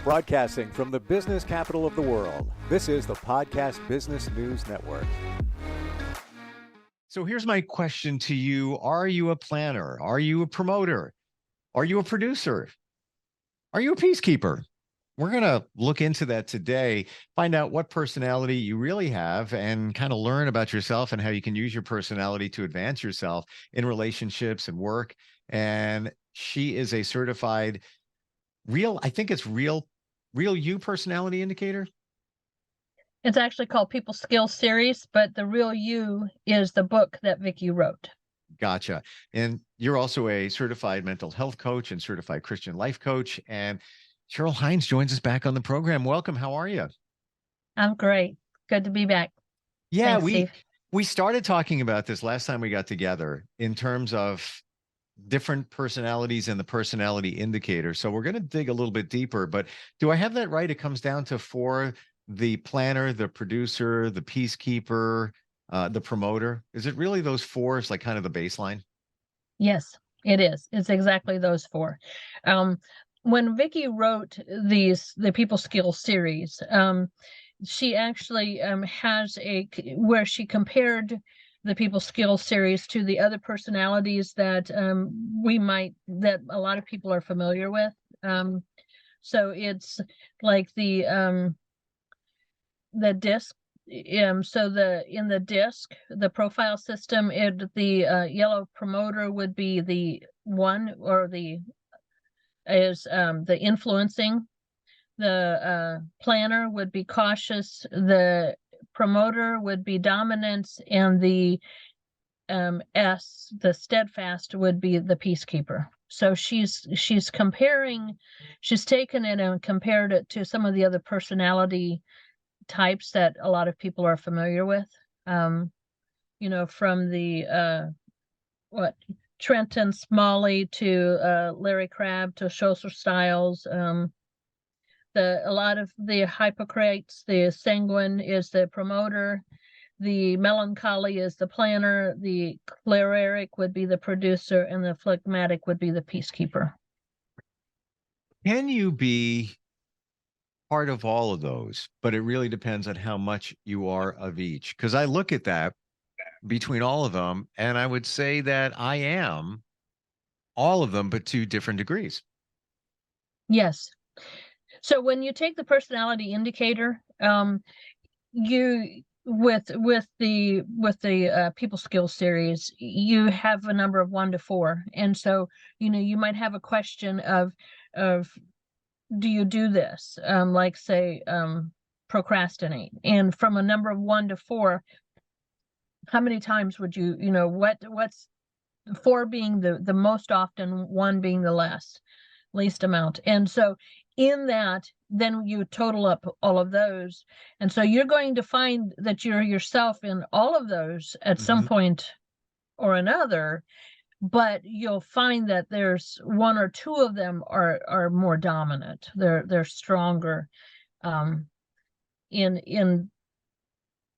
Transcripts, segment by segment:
Broadcasting from the business capital of the world, this is the Podcast Business News Network. So here's my question to you. Are you a planner? Are you a promoter? Are you a producer? Are you a peacekeeper? We're going to look into that today, find out what personality you really have, and kind of learn about yourself and how you can use your personality to advance yourself in relationships and work. And she is a certified I think it's real you personality indicator. It's actually called People Skills Series, but the Real You is the book that Vicki wrote. Gotcha. And you're also a certified mental health coach and certified Christian life coach. And Cheryl Hines joins us back on the program. Welcome. How are you? I'm great. Good to be back. Yeah, Thanks, Steve. we started talking about this last time we got together in terms of different personalities and the personality indicator. So we're going to dig a little bit deeper, but do I have that right? It comes down to 4: the planner, the producer, the peacekeeper, the promoter. Is it really those 4 is like kind of the baseline? Yes, it is. It's exactly those 4. When Vicki wrote the People Skills Series, she actually has where she compared the People Skills Series to the other personalities that that a lot of people are familiar with. So it's like the disc. So in the disc, the profile system, the yellow promoter would be the one, or the influencing. The planner would be cautious. The promoter would be dominance, and the the steadfast, would be the peacekeeper. So she's taken it and compared it to some of the other personality types that a lot of people are familiar with. From the Trenton Smalley to Larry Crabb to Social Styles. A lot of the Hippocrates, the sanguine is the promoter, the melancholy is the planner, the choleric would be the producer, and the phlegmatic would be the peacekeeper. Can you be part of all of those? But it really depends on how much you are of each. Because I look at that between all of them, and I would say that I am all of them, but to different degrees. Yes. So when you take the personality indicator, you with the People Skills Series, you have a number of 1 to 4, and so you might have a question of do you do this, like say procrastinate, and from a number of 1 to 4, how many times would you what's 4 being the most often, 1 being the least amount. And so in that, then you total up all of those, and so you're going to find that you're yourself in all of those at some point or another, but you'll find that there's 1 or 2 of them are more dominant. They're stronger in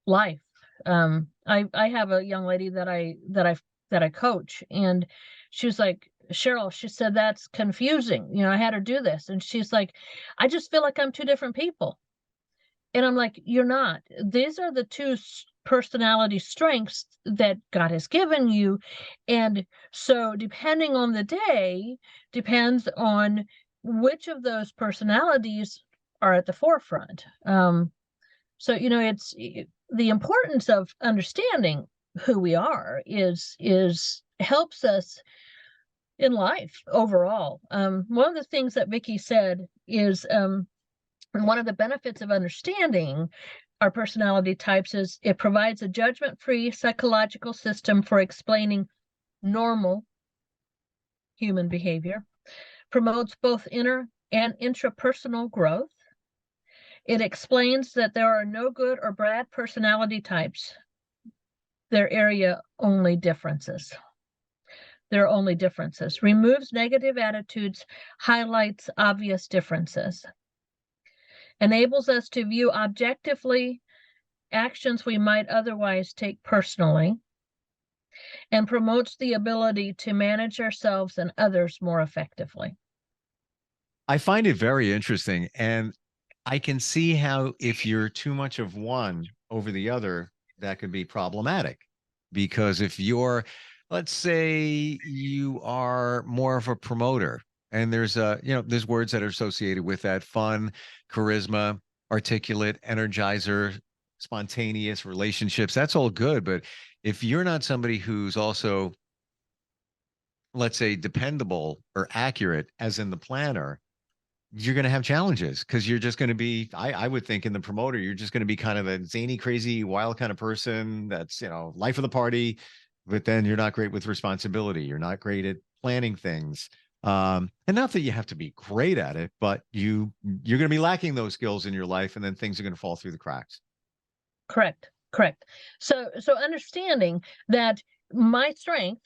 life. I have a young lady that I coach, and she was like, Cheryl, she said, that's confusing. I had her do this, and she's like, I just feel like I'm 2 different people. And I'm like, you're not. These are the 2 personality strengths that God has given you. And so depending on the day, depends on which of those personalities are at the forefront. So, it's the importance of understanding who we are is helps us in life overall. One of the things that Vicki said is one of the benefits of understanding our personality types is it provides a judgment-free psychological system for explaining normal human behavior, promotes both inner and intrapersonal growth. It explains that there are no good or bad personality types. There are only differences. Removes negative attitudes, highlights obvious differences. Enables us to view objectively actions we might otherwise take personally, and promotes the ability to manage ourselves and others more effectively. I find it very interesting. And I can see how if you're too much of one over the other, that could be problematic. Because if you're, let's say you are more of a promoter, and there's there's words that are associated with that: fun, charisma, articulate, energizer, spontaneous, relationships. That's all good. But if you're not somebody who's also, let's say, dependable or accurate, as in the planner, you're going to have challenges because you're just going to be, I would think, in the promoter, you're just going to be kind of a zany, crazy, wild kind of person that's, life of the party, but then you're not great with responsibility. You're not great at planning things. And not that you have to be great at it, but you're going to be lacking those skills in your life, and then things are going to fall through the cracks. Correct. Correct. So understanding that my strength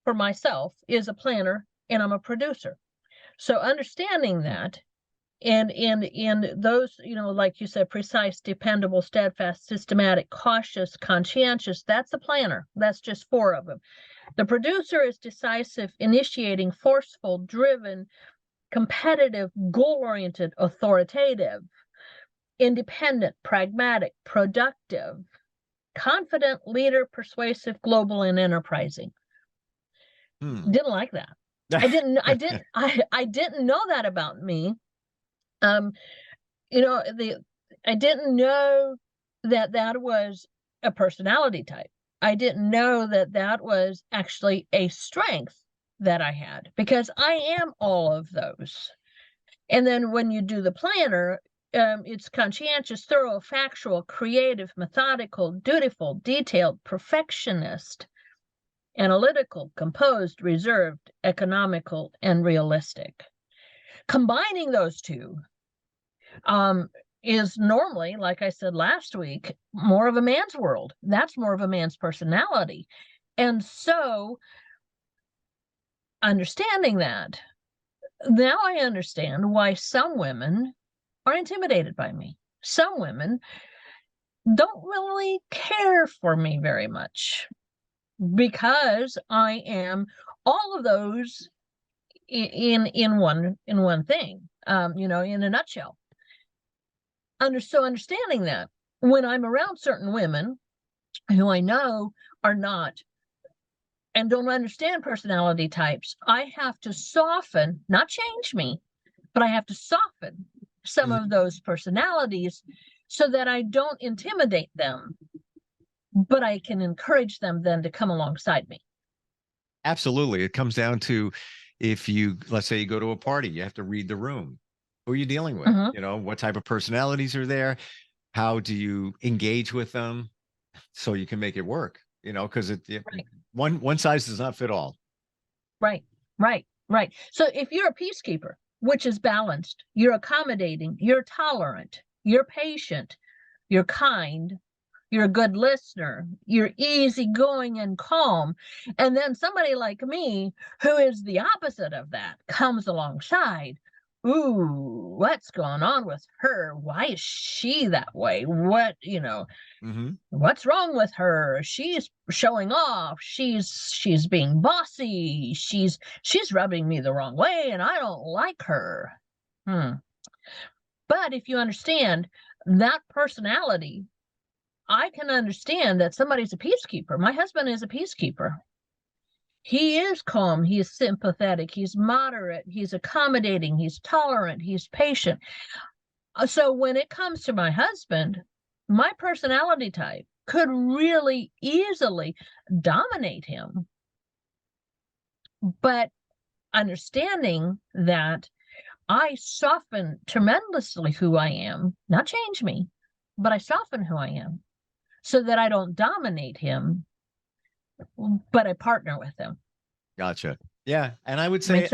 for myself is a planner and I'm a producer. So understanding that, and those, like you said, precise, dependable, steadfast, systematic, cautious, conscientious, that's the planner. That's just 4 of them. The producer is decisive, initiating, forceful, driven, competitive, goal-oriented, authoritative, independent, pragmatic, productive, confident, leader, persuasive, global, and enterprising. Didn't like that. I didn't know that about me. I didn't know that was a personality type. I didn't know that was actually a strength that I had, because I am all of those. And then when you do the planner, it's conscientious, thorough, factual, creative, methodical, dutiful, detailed, perfectionist, analytical, composed, reserved, economical, and realistic. Combining those two is normally, like I said last week, more of a man's world. That's more of a man's personality. And so, understanding that, now I understand why some women are intimidated by me. Some women don't really care for me very much, because I am all of those in one thing, in a nutshell. So understanding that, when I'm around certain women who I know are not and don't understand personality types, I have to soften, not change me, but I have to soften some of those personalities so that I don't intimidate them, but I can encourage them then to come alongside me. Absolutely. It comes down to, if you, let's say you go to a party, you have to read the room. Who are you dealing with? What type of personalities are there? How do you engage with them so you can make it work? Because right. one size does not fit all. Right. So if you're a peacekeeper, which is balanced, you're accommodating, you're tolerant, you're patient, you're kind, you're a good listener, you're easygoing and calm, and then somebody like me, who is the opposite of that, comes alongside. Ooh, what's going on with her? Why is she that way? What, what's wrong with her? She's showing off. She's being bossy. She's rubbing me the wrong way, and I don't like her. But if you understand that personality, I can understand that somebody's a peacekeeper. My husband is a peacekeeper. He is calm, he's sympathetic, he's moderate, he's accommodating, he's tolerant, he's patient. So when it comes to my husband, my personality type could really easily dominate him. But understanding that, I soften tremendously who I am, not change me, but I soften who I am so that I don't dominate him, but I partner with him. Gotcha. Yeah. And I would say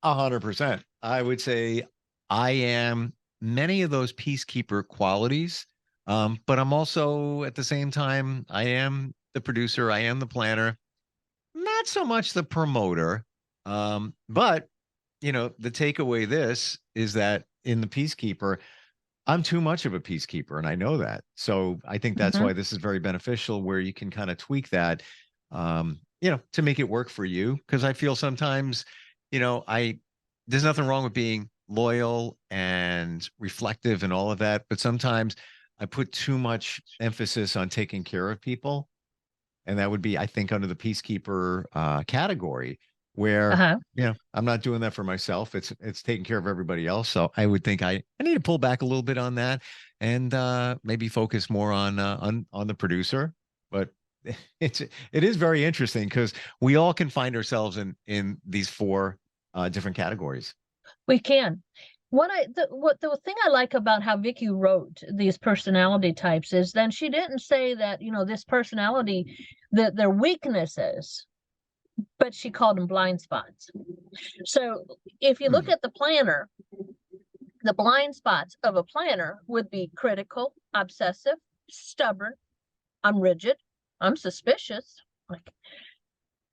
100%. I would say I am many of those peacekeeper qualities. But I'm also, at the same time, I am the producer. I am the planner, not so much the promoter. But the takeaway this is that in the peacekeeper, I'm too much of a peacekeeper, and I know that. So I think that's why this is very beneficial, where you can kind of tweak that, to make it work for you. Because I feel sometimes, there's nothing wrong with being loyal and reflective and all of that, but sometimes I put too much emphasis on taking care of people. And that would be, I think, under the peacekeeper category, where Uh-huh. I'm not doing that for myself. It's taking care of everybody else. So I would think I need to pull back a little bit on that and maybe focus more on the producer. But it is very interesting because we all can find ourselves in these four different categories. We can. The thing I like about how Vicky wrote these personality types is then she didn't say that, this personality, that their weaknesses, but she called them blind spots. So if you look at the planner, the blind spots of a planner would be critical, obsessive, stubborn, I'm rigid, I'm suspicious, like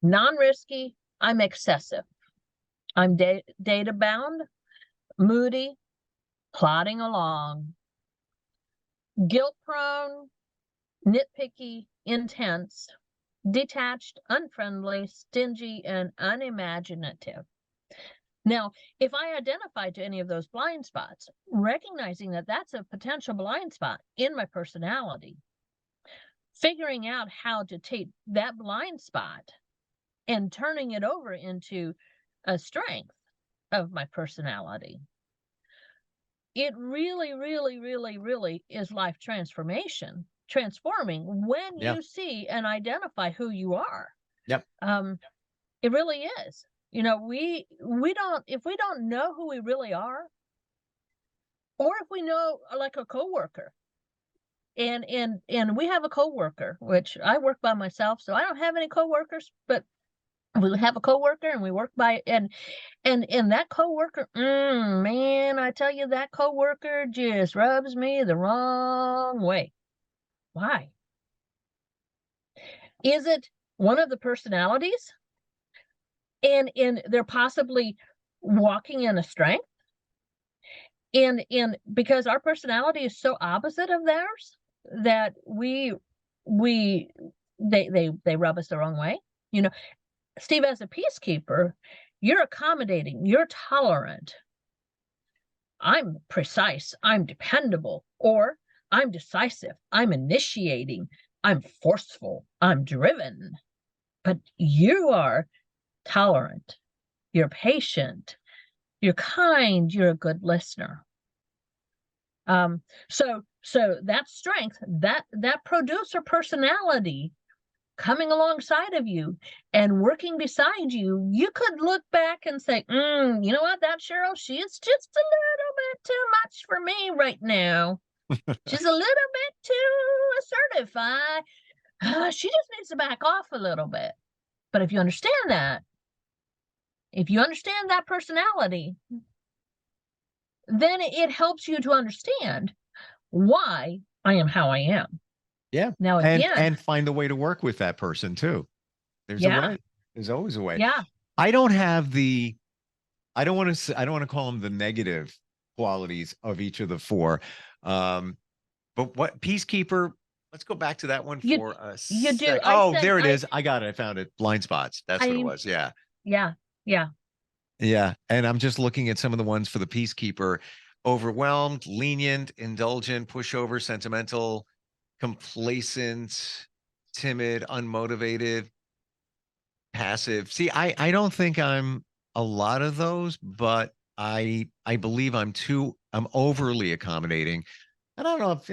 non-risky, I'm excessive, I'm data bound, moody, plodding along, guilt prone, nitpicky, intense, detached, unfriendly, stingy, and unimaginative. Now, if I identify to any of those blind spots, recognizing that that's a potential blind spot in my personality, figuring out how to take that blind spot and turning it over into a strength of my personality, it really, really, really, really is life transforming when Yeah. you see and identify who you are. Yep. It really is. We don't, if we don't know who we really are, or if we know, like a coworker, and we have a coworker, which I work by myself, so I don't have any coworkers, but we have a coworker and we work by, and that coworker, man, I tell you, that coworker just rubs me the wrong way. Why? Is it one of the personalities? And they're possibly walking in a strength? And because our personality is so opposite of theirs that they rub us the wrong way. Steve, as a peacekeeper, you're accommodating, you're tolerant. I'm precise, I'm dependable, or I'm decisive, I'm initiating, I'm forceful, I'm driven. But you are tolerant, you're patient, you're kind, you're a good listener. So that strength, that producer personality coming alongside of you and working beside you, you could look back and say, you know what, that Cheryl, she is just a little bit too much for me right now. She's a little bit too assertive. She just needs to back off a little bit. But if you understand that personality, then it helps you to understand why I am how I am. Yeah. Now, again, and find a way to work with that person too. There's a way. There's always a way. Yeah. I don't have I don't want to call them the negative qualities of each of the four. But what peacekeeper, let's go back to that one for a you do. sec. Oh, there it is. I got it. I found it. Blind spots. That's what it was. Yeah. Yeah. Yeah. Yeah. And I'm just looking at some of the ones for the peacekeeper: overwhelmed, lenient, indulgent, pushover, sentimental, complacent, timid, unmotivated, passive. See, I don't think I'm a lot of those, but I believe I'm overly accommodating. And I don't know if,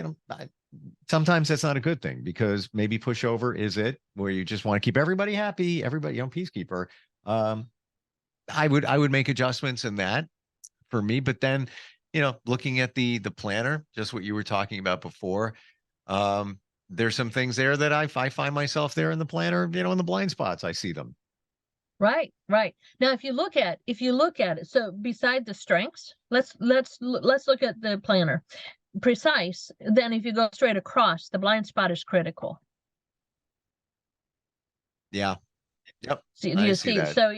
sometimes that's not a good thing, because maybe pushover is it, where you just want to keep everybody happy, everybody, peacekeeper. I would make adjustments in that for me, but then, looking at the planner, just what you were talking about before, there's some things there that I find myself there in the planner, in the blind spots, I see them. Right. Now, if you look at it, so beside the strengths, let's look at the planner. Precise, then if you go straight across, the blind spot is critical. Yeah. Yep. So do you see that? So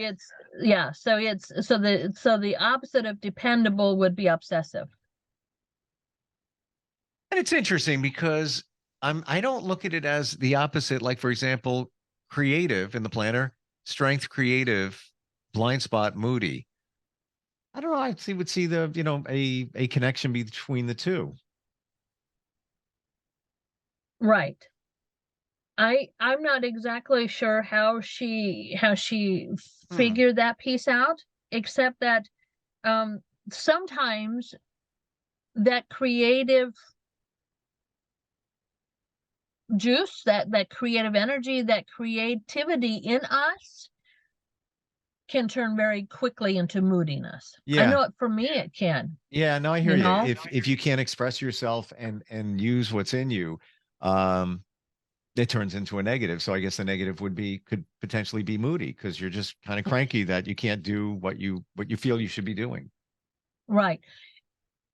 the opposite of dependable would be obsessive. And it's interesting because I don't look at it as the opposite. Like, for example, creative in the planner, strength, creative, blind spot, moody. I don't know. Would see the, a connection between the two. Right. I'm not exactly sure how she Hmm. figured that piece out, except that um sometimes that creative juice, that creative energy, that creativity in us can turn very quickly into moodiness. I Yeah. know it for me, it can, Yeah. No, I hear you you. know? If you can't express yourself and use what's in you, um, it turns into a negative. So I guess the negative could potentially be moody because you're just kind of cranky that you can't do what you feel you should be doing. Right.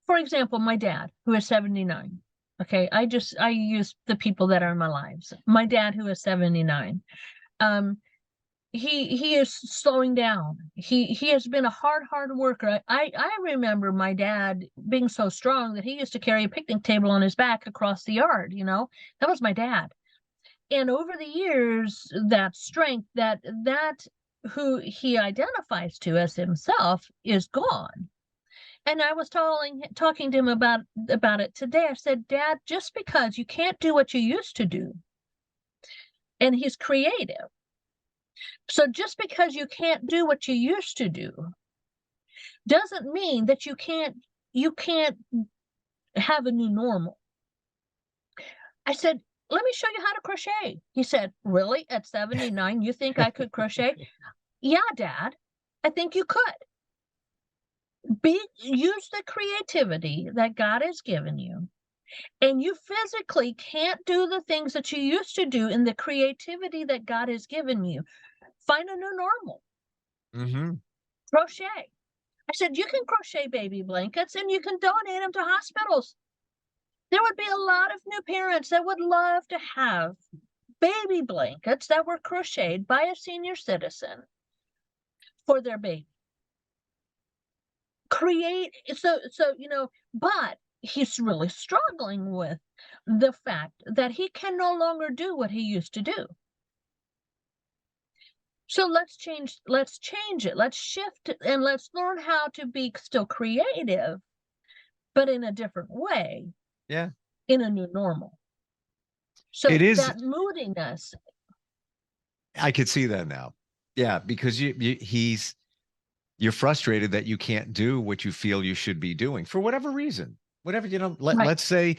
For example, my dad, who is 79. Okay, I use the people that are in my lives. My dad, who is 79. Um, he is slowing down. He has been a hard worker. I remember my dad being so strong that he used to carry a picnic table on his back across the yard, that was my dad. And over the years, that strength, that who he identifies to as himself, is gone. And I was talking to him about it today. I said, Dad, just because you can't do what you used to do, and he's creative, so just because you can't do what you used to do doesn't mean that you can't have a new normal. I said, let me show you how to crochet. He said, really? At 79, you think I could crochet? Yeah, Dad, I think you could. Use the creativity that God has given you, and you physically can't do the things that you used to do in the creativity that God has given you. Find a new normal. Mm-hmm. Crochet. I said, you can crochet baby blankets and you can donate them to hospitals. There would be a lot of new parents that would love to have baby blankets that were crocheted by a senior citizen for their baby. But he's really struggling with the fact that he can no longer do what he used to do. So let's change it. Let's shift it, and let's learn how to be still creative, but in a different way, Yeah. in a new normal. It So is. that moodiness. I could see that now. Yeah, because you're frustrated that you can't do what you feel you should be doing for whatever reason. Whatever, Right. let's say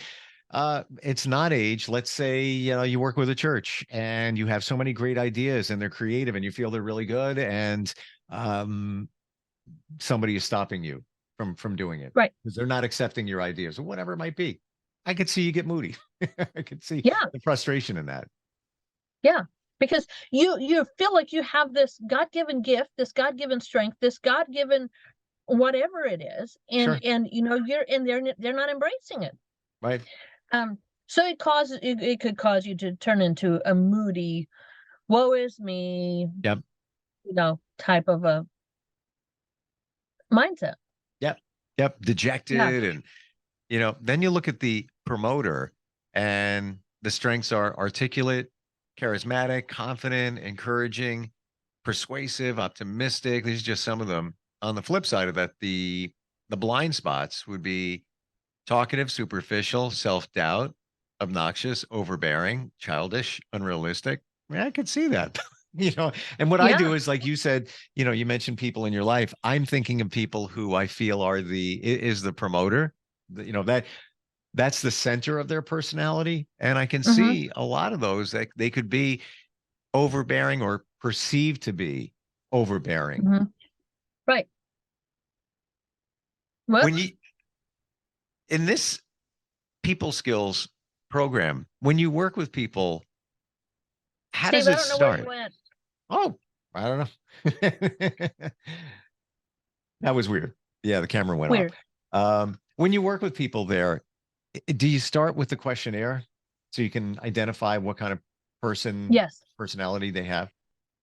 it's not age. Let's say, you work with a church and you have so many great ideas and they're creative and you feel they're really good and um somebody is stopping you from doing it Right. because they're not accepting your ideas or whatever it might be. I could see you get moody. I could see Yeah. the frustration in that. Yeah. Because you feel like you have this God-given gift, this God-given strength, this God-given whatever it is, and Sure. you're and they're not embracing it. Right. Um, so it could cause you to turn into a moody, woe is me, Yep. type of a mindset. Yep. Yep. Yeah. Dejected. And, then you look at the promoter and the strengths are articulate, charismatic, confident, encouraging, persuasive, optimistic. These are just some of them. On the flip side of that, the blind spots would be talkative, superficial, self-doubt, obnoxious, overbearing, childish, unrealistic. I mean, I could see that. And what I do Yeah. is like you said, you mentioned people in your life. I'm thinking of people who I feel is the promoter. That's the center of their personality. And I can Mm-hmm. see a lot of those that they could be overbearing or perceived to be overbearing. Mm-hmm. Right. When Whoops. you in this people skills program, when you work with people, how does Steve, I it don't know where you start? went. Oh, I don't know. That was weird. Yeah, the camera went off. Weird. When you work with people there, do you start with the questionnaire so you can identify what kind of Yes. personality they have?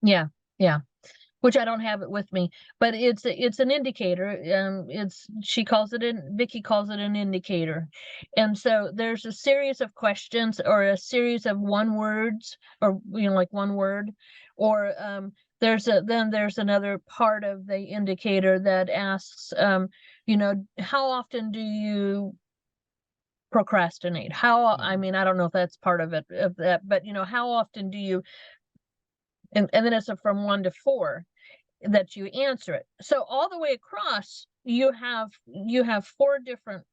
Yeah. Yeah. Which I don't have it with me, but it's an indicator. Vicky calls it an indicator. And so there's a series of questions or a series of one words, or like one word, or there's another part of the indicator that asks, how often do you procrastinate? I mean, I don't know if that's part of that, but how often do you, and then it's from 1 to 4 that you answer it. So all the way across, you have 4 different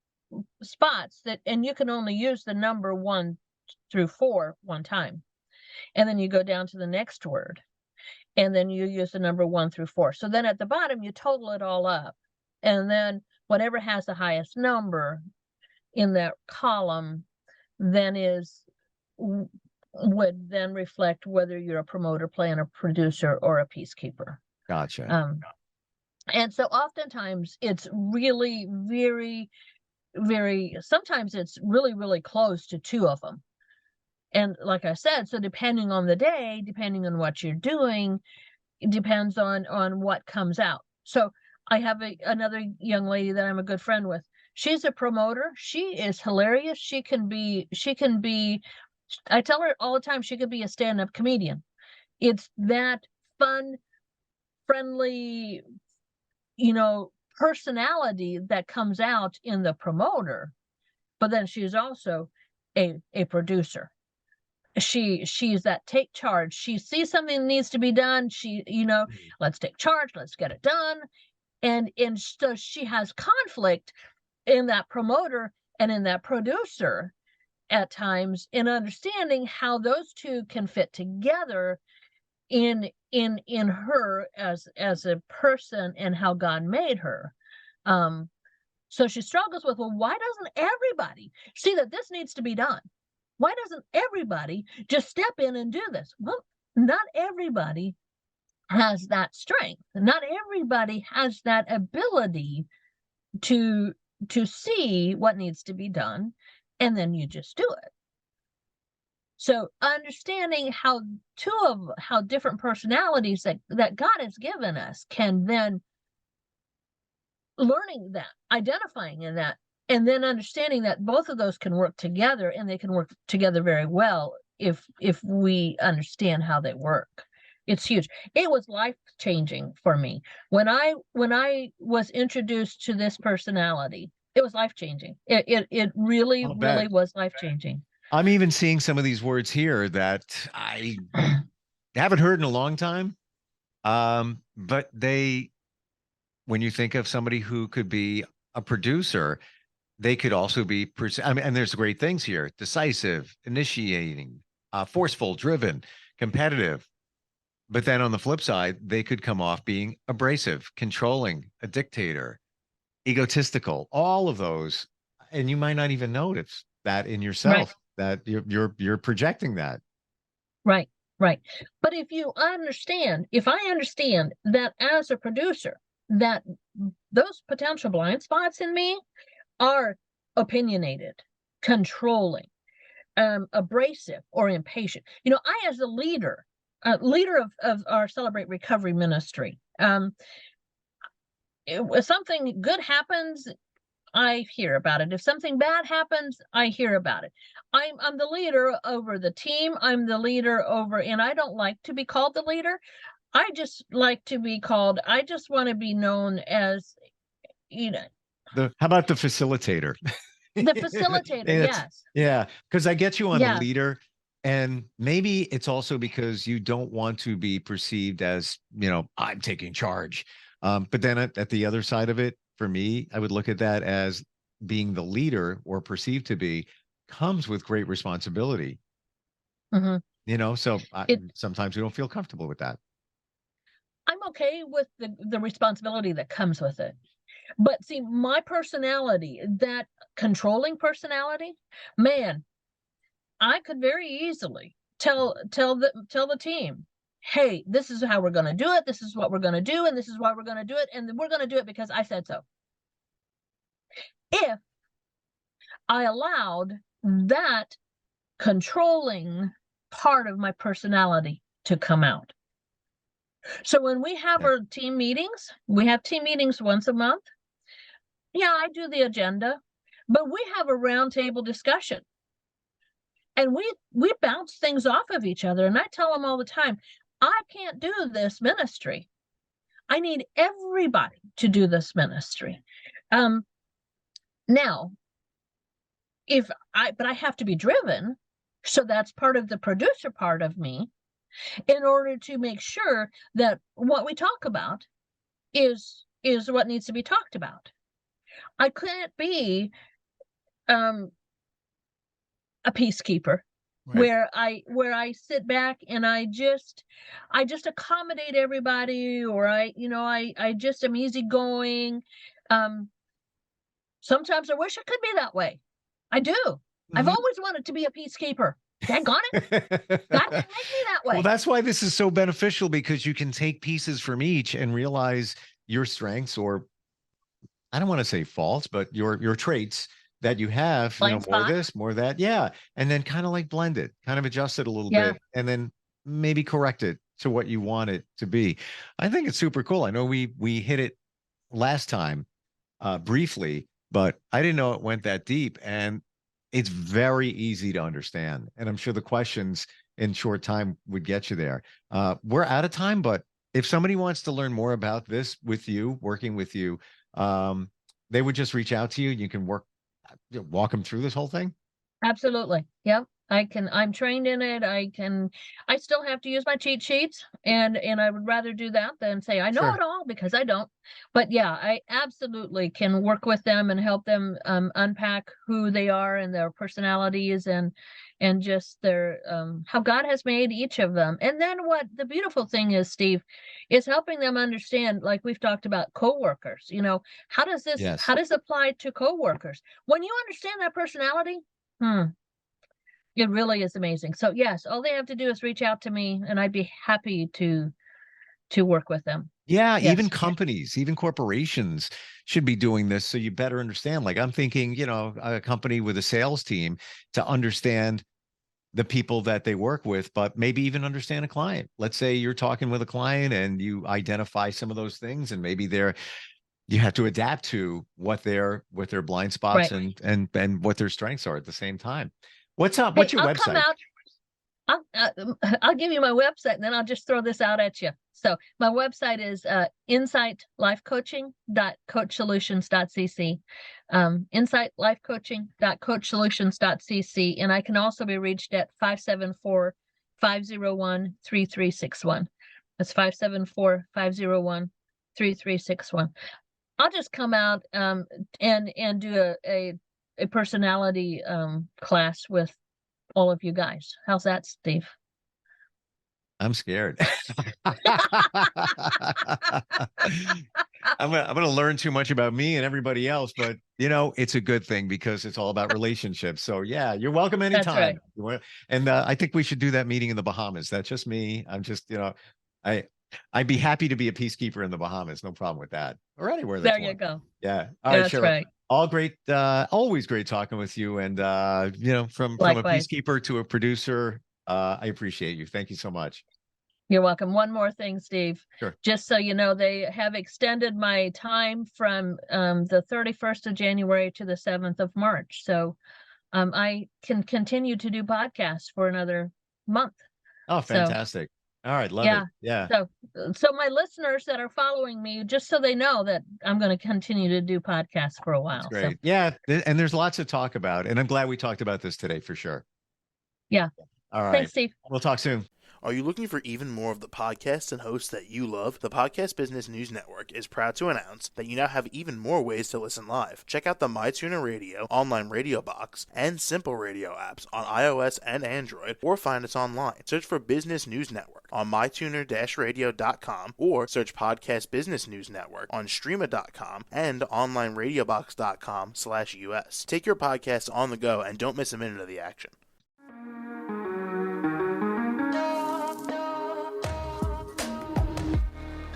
spots and you can only use the number 1 through 4 one time. And then you go down to the next word, and then you use the number 1 through 4. So then at the bottom, you total it all up. And then whatever has the highest number in that column then would then reflect whether you're a promoter, planner, producer, or a peacekeeper. Gotcha. And so oftentimes it's really very, very, sometimes it's really, really close to 2 of them. And like I said, so depending on the day, depending on what you're doing, it depends on what comes out. So I have another young lady that I'm a good friend with. She's a promoter. She is hilarious. She can be, I tell her all the time, she could be a stand-up comedian. It's that fun, friendly, personality that comes out in the promoter, but then she's also a producer. She's that take charge. She sees something needs to be done. Let's take charge. Let's get it done. And so she has conflict in that promoter and in that producer at times, in understanding how those 2 can fit together in her as a person and how God made her. So she struggles with, well, why doesn't everybody see that this needs to be done? Why doesn't everybody just step in and do this? Well, not everybody has that strength. Not everybody has that ability to see what needs to be done, and then you just do it. So understanding how different personalities that God has given us can then learning that, identifying in that, and then understanding that both of those can work together, and they can work together very well if we understand how they work. It's huge. It was life-changing for me. When I was introduced to this personality, it was life-changing. It really, really was life-changing. I'm even seeing some of these words here that I haven't heard in a long time. But when you think of somebody who could be a producer, they could also be, and there's great things here: decisive, initiating, forceful, driven, competitive. But then on the flip side, they could come off being abrasive, controlling, a dictator, egotistical, all of those. And you might not even notice that in yourself, that you're projecting that. Right. But if I understand that as a producer, that those potential blind spots in me are opinionated, controlling, abrasive, or impatient. I, as a leader of our Celebrate Recovery ministry, if something good happens, I hear about it. If something bad happens, I hear about it. I'm the leader over the team. I'm the leader over, and I don't like to be called the leader. I just like to be called, I just want to be known as, how about the facilitator? The facilitator, yes. Yeah, because I get you on Yeah. the leader, and maybe it's also because you don't want to be perceived as, I'm taking charge. But then at the other side of it, for me, I would look at that as being the leader, or perceived to be, comes with great responsibility. Mm-hmm. So sometimes we don't feel comfortable with that. I'm okay with the responsibility that comes with it. But see, my personality, that controlling personality, man, I could very easily tell the team, hey, this is how we're going to do it. This is what we're going to do. And this is why we're going to do it. And we're going to do it because I said so. If I allowed that controlling part of my personality to come out. So when we have our team meetings, we have team meetings once a month. Yeah, I do the agenda, but we have a roundtable discussion. And we bounce things off of each other. And I tell them all the time, I can't do this ministry. I need everybody to do this ministry. Now, but I have to be driven. So that's part of the producer part of me, in order to make sure that what we talk about is what needs to be talked about. I couldn't be a peacekeeper. Right. where I sit back and I just accommodate everybody, or I just am easygoing. Sometimes I wish I could be that way. I do. Mm-hmm. I've always wanted to be a peacekeeper. Daggone it. God didn't make me that way. Well, that's why this is so beneficial, because you can take pieces from each and realize your strengths, or I don't want to say faults, but your traits that you have, more of this, more of that. Yeah. And then kind of like blend it, kind of adjust it a little bit, and then maybe correct it to what you want it to be. I think it's super cool. I know we hit it last time briefly, but I didn't know it went that deep, and it's very easy to understand. And I'm sure the questions in short time would get you there. We're out of time, but if somebody wants to learn more about this with you, working with you, they would just reach out to you. You can walk them through this whole thing. Absolutely. Yeah. I'm trained in it. I still have to use my cheat sheets, and I would rather do that than say I know it all, because I don't. But yeah, I absolutely can work with them and help them unpack who they are and their personalities, and just their how God has made each of them. And then what the beautiful thing is, Steve, is helping them understand, like we've talked about coworkers, how does this how does it apply to coworkers? When you understand that personality, it really is amazing. So yes, all they have to do is reach out to me, and I'd be happy to work with them. Yeah, yes. Even companies, even corporations should be doing this, so you better understand. Like, I'm thinking, a company with a sales team, to understand the people that they work with, but maybe even understand a client. Let's say you're talking with a client and you identify some of those things, and maybe you have to adapt to what their blind spots and what their strengths are at the same time. What's up? What's your website? I'll give you my website, and then I'll just throw this out at you. So my website is insightlifecoaching.coachsolutions.cc, insightlifecoaching.coachsolutions.cc, and I can also be reached at 574-501-3361. That's 574-501-3361. I'll just come out and do a personality class with all of you guys. How's that, Steve? I'm scared. I'm gonna learn too much about me and everybody else, but it's a good thing, because it's all about relationships. So yeah, you're welcome anytime. That's right. And I think we should do that meeting in the Bahamas. That's just me. I'm just, I'd be happy to be a peacekeeper in the Bahamas. No problem with that, or anywhere. There you go. Yeah. All right, Cheryl. Right. All great. Always great talking with you. And from a peacekeeper to a producer, I appreciate you. Thank you so much. You're welcome. One more thing, Steve. Sure. Just so you know, they have extended my time from the 31st of January to the 7th of March. So I can continue to do podcasts for another month. Oh, fantastic. All right. Love it. Yeah. So my listeners that are following me, just so they know that I'm going to continue to do podcasts for a while. That's great. So. Yeah. And there's lots to talk about. And I'm glad we talked about this today for sure. Yeah. All right. Thanks, Steve. We'll talk soon. Are you looking for even more of the podcasts and hosts that you love? The Podcast Business News Network is proud to announce that you now have even more ways to listen live. Check out the MyTuner Radio, online radio box, and Simple Radio apps on iOS and Android, or find us online. Search for Business News Network on mytuner-radio.com, or search Podcast Business News Network on streama.com and onlineradiobox.com/US. Take your podcast on the go and don't miss a minute of the action.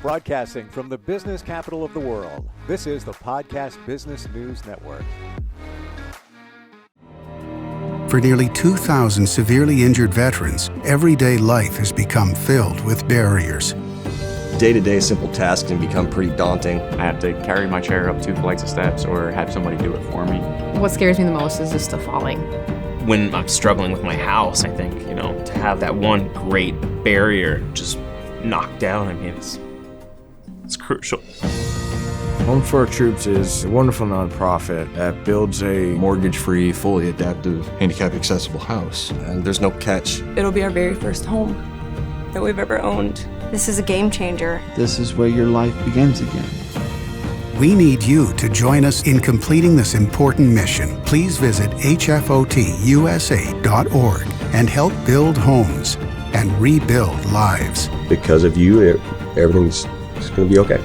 Broadcasting from the business capital of the world, this is the Podcast Business News Network. For nearly 2,000 severely injured veterans, everyday life has become filled with barriers. Day-to-day simple tasks can become pretty daunting. I have to carry my chair up 2 flights of steps or have somebody do it for me. What scares me the most is just the falling. When I'm struggling with my house, I think, to have that one great barrier just knocked down, I mean, it's crucial. Home for Our Troops is a wonderful nonprofit that builds a mortgage-free, fully adaptive, handicap-accessible house. And there's no catch. It'll be our very first home that we've ever owned. This is a game changer. This is where your life begins again. We need you to join us in completing this important mission. Please visit hfotusa.org and help build homes and rebuild lives. Because of you, everything's going to be okay.